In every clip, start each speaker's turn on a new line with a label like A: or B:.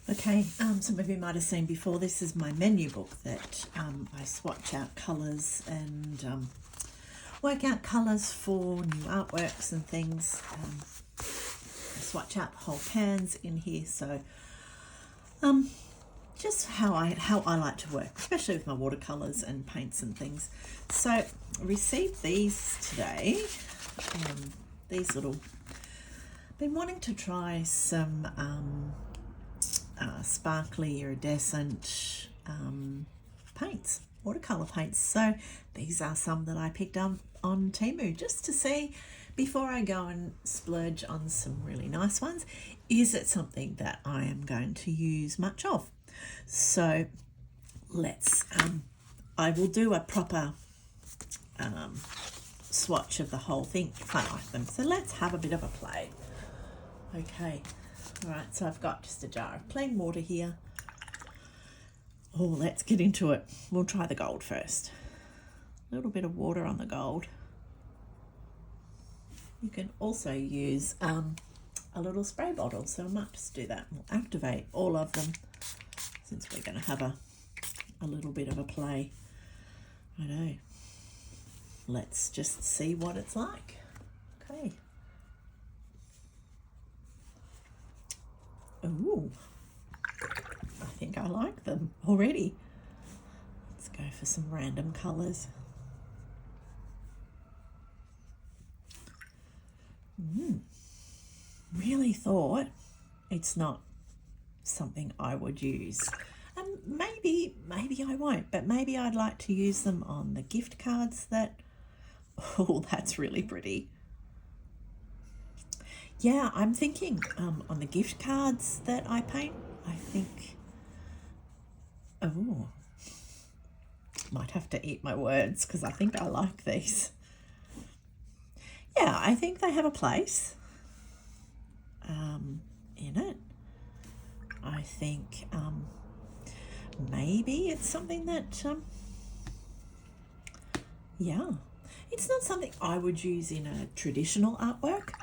A: Okay, some of you might have seen before, this is my menu book that I swatch out colours and work out colours for new artworks and things. I swatch out the whole pans in here, so just how I like to work, especially with my watercolours and paints and things. So I received these today. These little, been wanting to try some sparkly iridescent paints, watercolour paints. So these are some that I picked up on Temu just to see, before I go and splurge on some really nice ones, is it something that I am going to use much of? So let's, I will do a proper swatch of the whole thing if I like them. So let's have a bit of a play. Okay, all right, so I've got just a jar of plain water here. Oh, let's get into it. We'll try the gold first. A little bit of water on the gold. You can also use a little spray bottle, so I might just do that. We'll activate all of them since we're going to have a little bit of a play. I know. Let's just see what it's like. Okay. Ooh, I think I like them already. Let's go for some random colours. Really thought it's not something I would use. And maybe I won't, but maybe I'd like to use them on the gift cards that, oh, that's really pretty. Yeah, I'm thinking on the gift cards that I paint, I think, oh, might have to eat my words because I think I like these. Yeah, I think they have a place in it. I think maybe it's something that, yeah, it's not something I would use in a traditional artwork,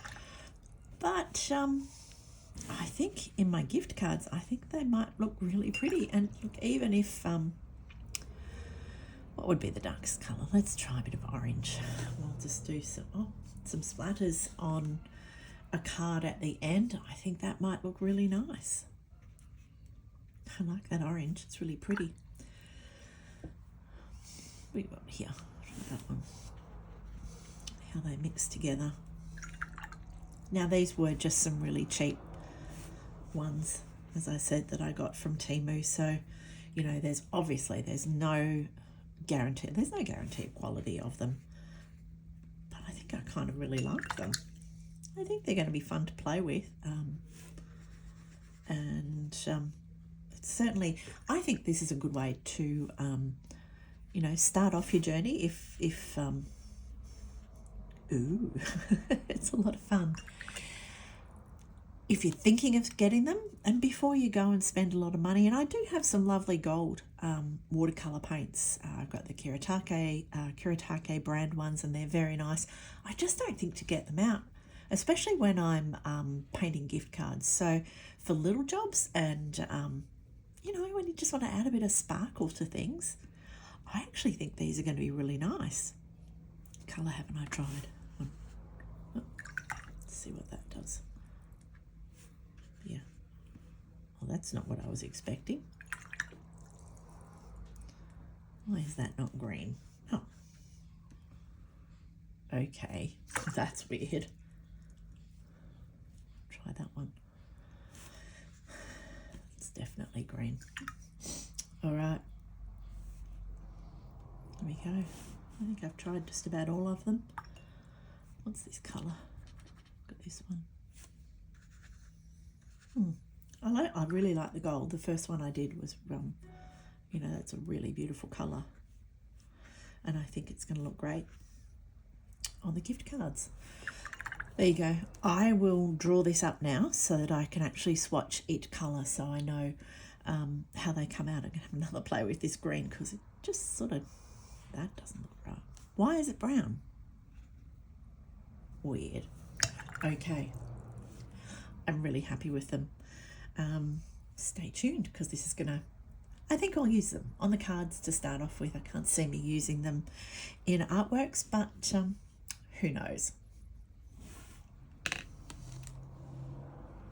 A: but I think in my gift cards, I think they might look really pretty. And look, even if, what would be the darkest colour? Let's try a bit of orange. We'll just do some splatters on a card at the end. I think that might look really nice. I like that orange, it's really pretty. What do you got here? Try that one. How they mix together. Now these were just some really cheap ones, as I said, that I got from Temu. So, you know, there's no guarantee. There's no guaranteed quality of them. But I think I kind of really like them. I think they're going to be fun to play with. It's certainly, I think this is a good way to, you know, start off your journey if ooh, it's a lot of fun. If you're thinking of getting them, and before you go and spend a lot of money, and I do have some lovely gold watercolour paints. I've got the Kiritake brand ones, and they're very nice. I just don't think to get them out, especially when I'm painting gift cards. So for little jobs and, you know, when you just want to add a bit of sparkle to things, I actually think these are going to be really nice. Colour haven't I tried? Oh, let's see what that does. Yeah. Well, that's not what I was expecting. Why is that not green? Oh. Okay, that's weird. Try that one. It's definitely green. All right. There we go. I think I've tried just about all of them. What's this colour? Look at this one. I really like the gold. The first one I did was, you know, that's a really beautiful colour. And I think it's going to look great on the gift cards. There you go. I will draw this up now so that I can actually swatch each colour so I know how they come out. I'm going to have another play with this green because it just sort of, that doesn't look right. Why is it brown? Weird. Okay. I'm really happy with them. stay tuned, because this is going to, I think I'll use them on the cards to start off with. I can't see me using them in artworks, but who knows.